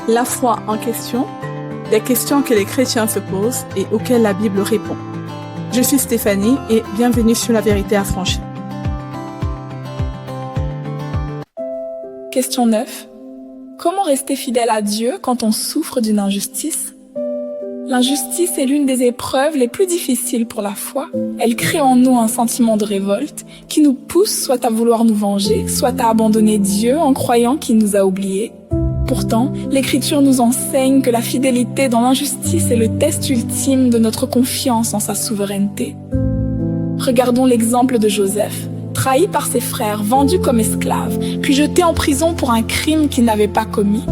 La foi en question, des questions que les chrétiens se posent et auxquelles la Bible répond. Je suis Stéphanie et bienvenue sur La Vérité Affranchie. Question 9. Comment rester fidèle à Dieu quand on souffre d'une injustice? L'injustice est l'une des épreuves les plus difficiles pour la foi. Elle crée en nous un sentiment de révolte qui nous pousse soit à vouloir nous venger, soit à abandonner Dieu en croyant qu'il nous a oubliés. Pourtant, l'Écriture nous enseigne que la fidélité dans l'injustice est le test ultime de notre confiance en sa souveraineté. Regardons l'exemple de Joseph, trahi par ses frères, vendu comme esclave, puis jeté en prison pour un crime qu'il n'avait pas commis.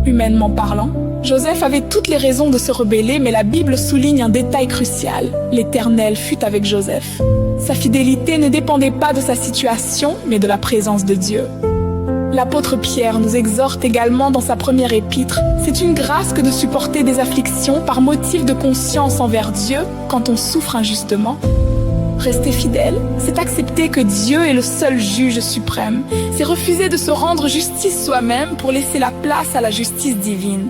Humainement parlant, Joseph avait toutes les raisons de se rebeller, mais la Bible souligne un détail crucial. L'Éternel fut avec Joseph. Sa fidélité ne dépendait pas de sa situation, mais de la présence de Dieu. L'apôtre Pierre nous exhorte également dans sa première épître. C'est une grâce que de supporter des afflictions par motif de conscience envers Dieu quand on souffre injustement. Rester fidèle, c'est accepter que Dieu est le seul juge suprême. C'est refuser de se rendre justice soi-même pour laisser la place à la justice divine.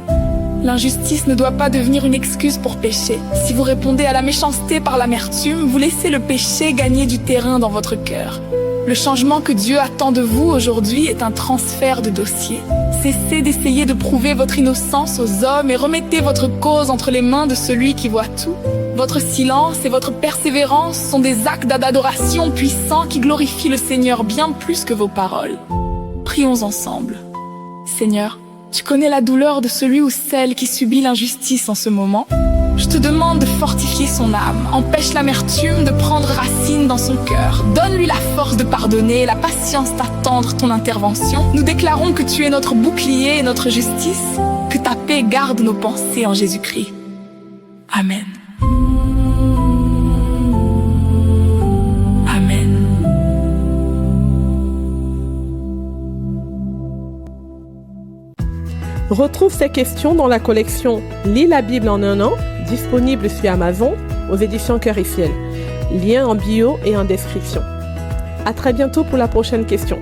L'injustice ne doit pas devenir une excuse pour pécher. Si vous répondez à la méchanceté par l'amertume, vous laissez le péché gagner du terrain dans votre cœur. Le changement que Dieu attend de vous aujourd'hui est un transfert de dossier. Cessez d'essayer de prouver votre innocence aux hommes et remettez votre cause entre les mains de celui qui voit tout. Votre silence et votre persévérance sont des actes d'adoration puissants qui glorifient le Seigneur bien plus que vos paroles. Prions ensemble. Seigneur, tu connais la douleur de celui ou celle qui subit l'injustice en ce moment. Je te demande de fortifier son âme, empêche l'amertume de prendre racine dans son cœur. Donne-lui la force de pardonner et la patience d'attendre ton intervention. Nous déclarons que tu es notre bouclier et notre justice, que ta paix garde nos pensées en Jésus-Christ. Amen. Retrouve ces questions dans la collection Lis la Bible en un an, disponible sur Amazon aux éditions Cœur et Ciel. Lien en bio et en description. À très bientôt pour la prochaine question.